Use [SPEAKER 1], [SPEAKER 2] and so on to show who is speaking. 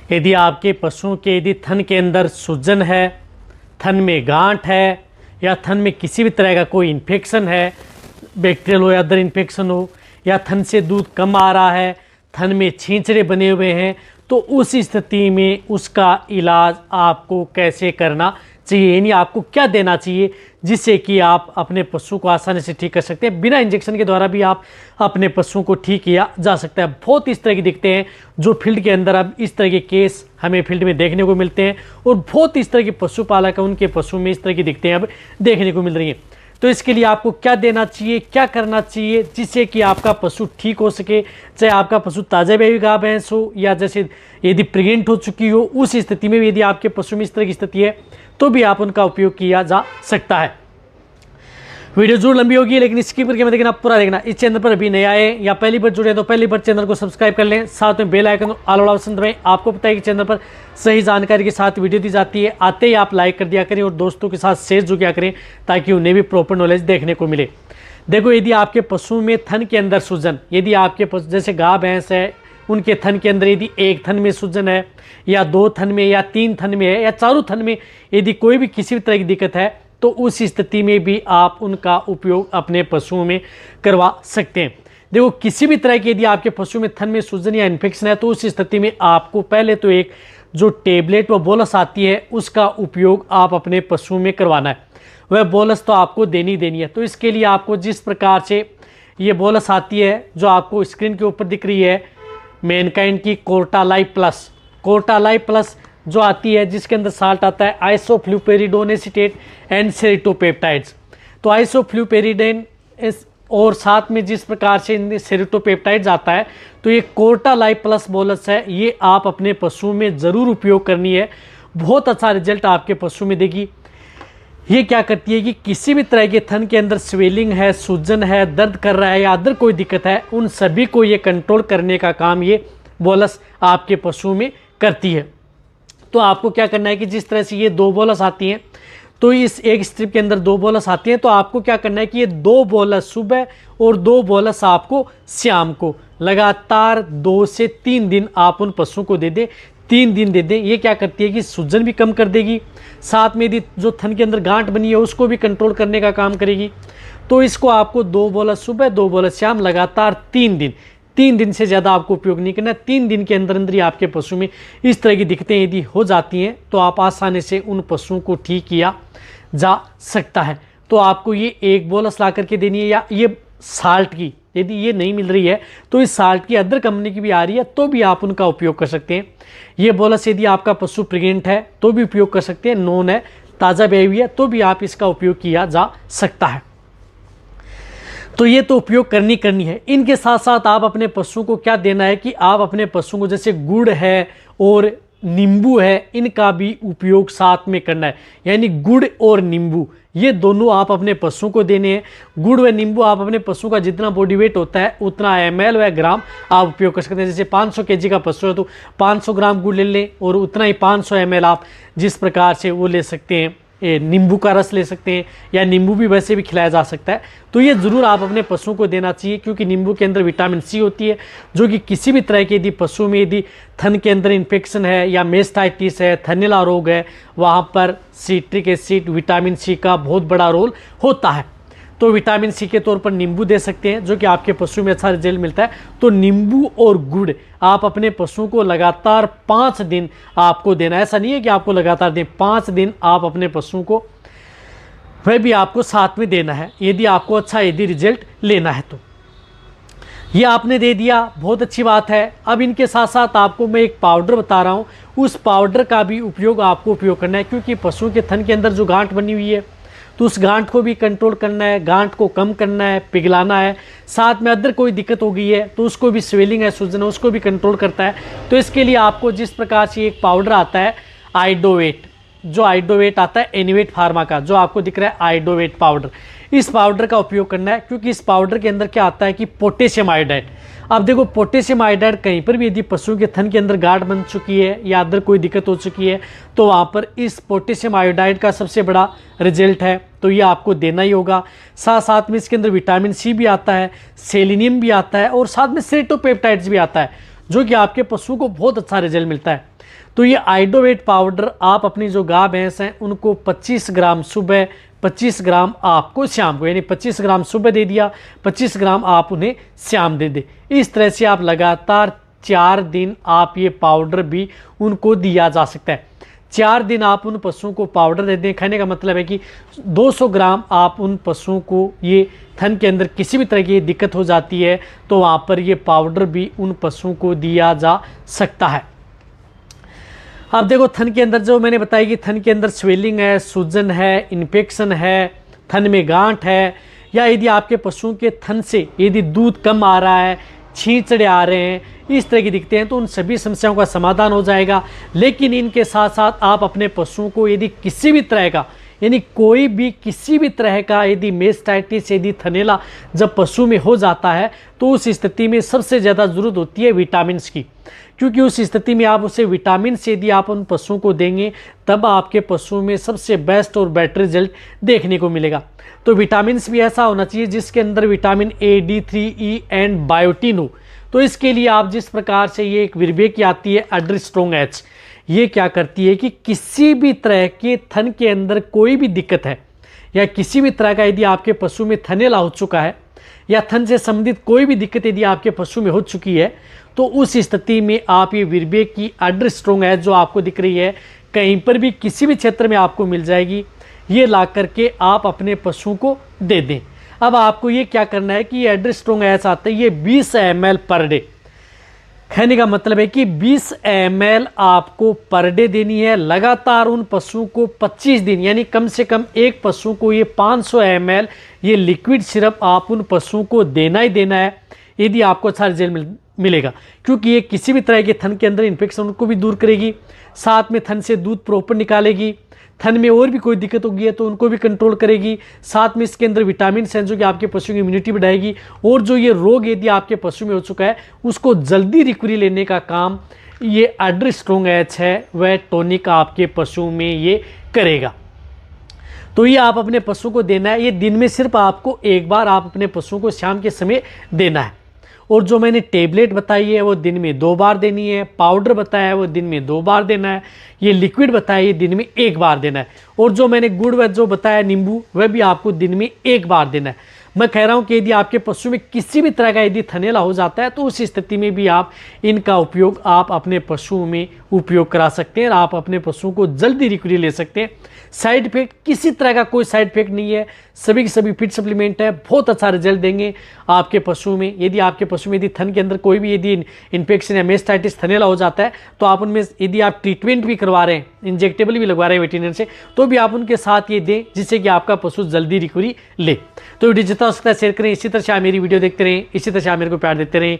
[SPEAKER 1] यदि आपके पशुओं के यदि थन के अंदर सूजन है, थन में गांठ है, या थन में किसी भी तरह का कोई इन्फेक्शन है, बैक्टीरियल हो या अदर इन्फेक्शन हो, या थन से दूध कम आ रहा है, थन में छींचड़े बने हुए हैं, तो उस स्थिति में उसका इलाज आपको कैसे करना चाहिए, यानी आपको क्या देना चाहिए जिससे कि आप अपने पशु को आसानी से ठीक कर सकते हैं। बिना इंजेक्शन के द्वारा भी आप अपने पशुओं को ठीक किया जा सकता है। बहुत इस तरह के दिखते हैं जो फील्ड के अंदर अब इस तरह के केस हमें फील्ड में देखने को मिलते हैं, और बहुत इस तरह के पशुपालक उनके पशु में इस तरह की दिखते हैं अब देखने को मिल रही हैं। तो इसके लिए आपको क्या देना चाहिए, क्या करना चाहिए जिससे कि आपका पशु ठीक हो सके, चाहे आपका पशु ताज़ा बेबी गाय भैंस हो या जैसे यदि प्रेग्नेंट हो चुकी हो, उस स्थिति में भी यदि आपके पशु में इस तरह की स्थिति है तो भी आप उनका उपयोग किया जा सकता है। वीडियो जरूर लंबी होगी लेकिन स्किप करके मत देखना, पूरा देखना। इस चैनल पर अभी नए आए या पहली बार जुड़े तो पहली बार चैनल को सब्सक्राइब कर लें, साथ में बेल आइकन ऑल वाला ऑप्शन दबाएं। आपको पता है कि चैनल पर सही जानकारी के साथ वीडियो दी जाती है, आते ही आप लाइक कर दिया करें और दोस्तों के साथ शेयर जो किया करें ताकि उन्हें भी प्रॉपर नॉलेज देखने को मिले। देखो, यदि आपके पशु में थन के अंदर सूजन, यदि आपके पशु जैसे गाय भैंस है उनके थन के अंदर यदि एक थन में सूजन है या दो थन में या तीन थन में है या चारों थन में यदि कोई भी किसी भी तरह की दिक्कत है तो उस स्थिति में भी आप उनका उपयोग अपने पशुओं में करवा सकते हैं। देखो, किसी भी तरह की यदि आपके पशु में थन में सूजन या इन्फेक्शन है तो उस स्थिति में आपको पहले तो एक जो टेबलेट व बोलस आती है उसका उपयोग आप अपने पशु में करवाना है। वह बोलस तो आपको देनी है। तो इसके लिए आपको जिस प्रकार से ये बोलस आती है जो आपको स्क्रीन के ऊपर दिख रही है, मैनकाइंड की कोर्टालाइव प्लस जो आती है जिसके अंदर साल्ट आता है आइसोफ्लूपेरिडोन एसीटेट एंड सेरिटोपेप्टाइड्स। तो आइसोफ्लूपेरिडोन और साथ में जिस प्रकार से सेरिटोपेप्टाइड्स आता है, तो ये कोर्टालाइव प्लस बोलस है, ये आप अपने पशु में ज़रूर उपयोग करनी है। बहुत अच्छा रिजल्ट आपके पशु में देगी। ये क्या करती है कि किसी भी तरह के थन के अंदर स्वेलिंग है, सूजन है, दर्द कर रहा है या अदर कोई दिक्कत है, उन सभी को ये कंट्रोल करने का काम ये बोलस आपके पशु में करती है। तो आपको क्या करना है कि जिस तरह से ये दो बोलस आती हैं, तो इस एक स्ट्रिप के अंदर दो बोलस आती हैं, तो आपको क्या करना है कि ये दो बोलस सुबह और दो बोलस आपको शाम को लगातार 2 से 3 दिन आप उन पशुओं को दे दें। 3 दिन दे दें। ये क्या करती है कि सूजन भी कम कर देगी, साथ में यदि जो थन के अंदर गांठ बनी है उसको भी कंट्रोल करने का काम करेगी। तो इसको आपको 2 बोलस सुबह 2 बोलस शाम लगातार 3 दिन से ज़्यादा आपको उपयोग नहीं करना। 3 दिन के अंदर अंदर ही आपके पशु में इस तरह की दिक्कतें यदि हो जाती हैं तो आप आसानी से उन पशुओं को ठीक किया जा सकता है। तो आपको ये एक बोलस ला करके देनी है, या ये साल्ट की यदि ये नहीं मिल रही है तो इस साल्ट की अदर कंपनी की भी आ रही है तो भी आप उनका उपयोग कर सकते हैं। ये बोलस यदि आपका पशु प्रेग्नेंट है तो भी उपयोग कर सकते हैं, नॉन है, ताज़ा बेबी है तो भी आप इसका उपयोग किया जा सकता है। तो ये तो उपयोग करनी है। इनके साथ साथ आप अपने पशुओं को क्या देना है कि आप अपने पशुओं को जैसे गुड़ है और नींबू है, इनका भी उपयोग साथ में करना है। यानी गुड़ और नींबू ये दोनों आप अपने पशुओं को देने हैं। गुड़ व नींबू आप अपने पशु का जितना बॉडी वेट होता है उतना ml व ग्राम आप उपयोग कर सकते हैं। जैसे 500 kg का पशु है तो 500 ग्राम गुड़ ले लें और उतना ही 500 ml आप जिस प्रकार से वो ले सकते हैं, नींबू का रस ले सकते हैं, या नींबू भी वैसे भी खिलाया जा सकता है। तो ये ज़रूर आप अपने पशुओं को देना चाहिए क्योंकि नींबू के अंदर विटामिन सी होती है जो कि किसी भी तरह के यदि पशु में यदि थन के अंदर इन्फेक्शन है या मेस्टाइटिस है, थनैला रोग है, वहाँ पर सिट्रिक एसिड विटामिन सी का बहुत बड़ा रोल होता है। तो विटामिन सी के तौर पर नींबू दे सकते हैं जो कि आपके पशु में अच्छा रिजल्ट मिलता है। तो नींबू और गुड़ आप अपने पशुओं को लगातार 5 दिन आपको देना है। ऐसा नहीं है कि आपको लगातार दें, 5 दिन आप अपने पशुओं को वह भी आपको साथ में देना है यदि आपको अच्छा यदि रिजल्ट लेना है। तो ये आपने दे दिया, बहुत अच्छी बात है। अब इनके साथ साथ आपको मैं एक पाउडर बता रहा हूँ, उस पाउडर का भी आपको उपयोग करना है क्योंकि पशुओं के थन के अंदर जो गांठ बनी हुई है तो उस गांठ को भी कंट्रोल करना है, गांठ को कम करना है, पिघलाना है। साथ में अदर कोई दिक्कत हो गई है तो उसको भी स्वेलिंग है, सूजन है, उसको भी कंट्रोल करता है। तो इसके लिए आपको जिस प्रकार से एक पाउडर आता है आइडोवेट, जो आइडोवेट आता है एनिवेट फार्मा का, जो आपको दिख रहा है आइडोवेट पाउडर, इस पाउडर का उपयोग करना है क्योंकि इस पाउडर के अंदर क्या आता है कि पोटेशियम आयोडाइड। अब देखो, पोटेशियम आयोडाइड कहीं पर भी यदि पशुओं के थन के अंदर गांठ बन चुकी है या अदर कोई दिक्कत हो चुकी है तो वहाँ पर इस पोटेशियम आयोडाइड का सबसे बड़ा रिजल्ट है, तो ये आपको देना ही होगा। साथ साथ में इसके अंदर विटामिन सी भी आता है, सेलेनियम भी आता है और साथ में सेरिटोपेप्टाइड्स भी आता है जो कि आपके पशुओं को बहुत अच्छा रिजल्ट मिलता है। तो ये आइडोवेट पाउडर आप अपनी जो गाय भैंस हैं उनको 25 ग्राम सुबह, 25 ग्राम आपको शाम को, यानी 25 ग्राम सुबह दे दिया, 25 ग्राम आप उन्हें शाम दे दे। इस तरह से आप लगातार 4 दिन आप ये पाउडर भी उनको दिया जा सकता है। 4 दिन आप उन पशुओं को पाउडर दे दें। कहने का मतलब है कि 200 ग्राम आप उन पशुओं को, ये थन के अंदर किसी भी तरह की दिक्कत हो जाती है तो वहाँ पर ये पाउडर भी उन पशुओं को दिया जा सकता है। अब देखो थन के अंदर जो मैंने बताया कि थन के अंदर स्वेलिंग है, सूजन है, इन्फेक्शन है, थन में गांठ है, या यदि आपके पशुओं के थन से यदि दूध कम आ रहा है, छींचड़े आ रहे हैं, इस तरह की दिखते हैं, तो उन सभी समस्याओं का समाधान हो जाएगा। लेकिन इनके साथ साथ आप अपने पशुओं को यदि किसी भी तरह का, यानी कोई भी किसी भी तरह का यदि मेस्टाइटिस, यदि थनैला जब पशु में हो जाता है तो उस स्थिति में सबसे ज़्यादा ज़रूरत होती है विटामिन की, क्योंकि उस स्थिति में आप उसे विटामिन से यदि आप उन पशुओं को देंगे तब आपके पशुओं में सबसे बेस्ट और बेटर रिजल्ट देखने को मिलेगा। तो विटामिन भी ऐसा होना चाहिए जिसके अंदर vitamin A, D3, E and biotin हो। तो इसके लिए आप जिस प्रकार से ये एक विरबे की आती है एड्रिस्ट्रोंग एच, ये क्या करती है कि किसी भी तरह के थन के अंदर कोई भी दिक्कत है या किसी भी तरह का यदि आपके पशु में थनैला हो चुका है या थन से संबंधित कोई भी दिक्कत यदि आपके पशु में हो चुकी है तो उस स्थिति में आप ये विरबे की एड्रिस्ट्रोंग एच जो आपको दिख रही है, कहीं पर भी किसी भी क्षेत्र में आपको मिल जाएगी, ये ला करके आप अपने पशु को दे दें। अब आपको ये क्या करना है कि एड्रिस्ट्रोंग एच आता है, ये 20 ml पर डे। कहने का मतलब है कि 20 ml आपको पर डे देनी है लगातार उन पशुओं को 25 दिन, यानी कम से कम एक पशु को ये 500 ml ये लिक्विड सिरप आप उन पशुओं को देना ही देना है, यदि आपको अच्छा रिजल्ट मिलेगा। क्योंकि ये किसी भी तरह के थन के अंदर इन्फेक्शन उनको भी दूर करेगी, साथ में थन से दूध प्रॉपर निकालेगी, थन में और भी कोई दिक्कत होगी है तो उनको भी कंट्रोल करेगी, साथ में इसके अंदर विटामिन है जो कि आपके पशु की इम्यूनिटी बढ़ाएगी, और जो ये रोग यदि आपके पशु में हो चुका है उसको जल्दी रिकवरी लेने का काम ये एड्रिस्ट्रोंग एच है वह टॉनिक आपके पशु में ये करेगा। तो ये आप अपने पशु को देना है। ये दिन में सिर्फ आपको एक बार आप अपने पशु को शाम के समय देना है, और जो मैंने टेबलेट बताई है वो दिन में 2 बार देनी है, पाउडर बताया है वो दिन में 2 बार देना है, ये लिक्विड बताया ये दिन में 1 बार देना है, और जो मैंने गुड़ व जो बताया नींबू वह भी आपको दिन में 1 बार देना है। मैं कह रहा हूँ कि यदि आपके पशु में किसी भी तरह का यदि थनैला हो जाता है तो उस स्थिति में भी आप इनका उपयोग आप अपने पशुओं में उपयोग करा सकते हैं और आप अपने पशुओं को जल्दी रिकवरी ले सकते हैं। साइड इफेक्ट किसी तरह का कोई साइड इफेक्ट नहीं है, सभी के सभी फिट सप्लीमेंट है, बहुत अच्छा रिजल्ट देंगे आपके पशु में। यदि आपके पशु में यदि थन के अंदर कोई भी यदि इन्फेक्शन या मेस्टाइटिस थनैला हो जाता है तो आप उनमें यदि आप ट्रीटमेंट भी करवा रहे हैं, इंजेक्टेबल भी लगवा रहे हैं वेटरनरी से, तो भी आप उनके साथ ये दें जिससे कि आपका पशु जल्दी रिकवरी ले। तो वीडियो जितना हो सकता है शेयर करें, इसी तरह से आप मेरी वीडियो देखते रहें, इसी तरह से आप मेरे को प्यार देते रहें।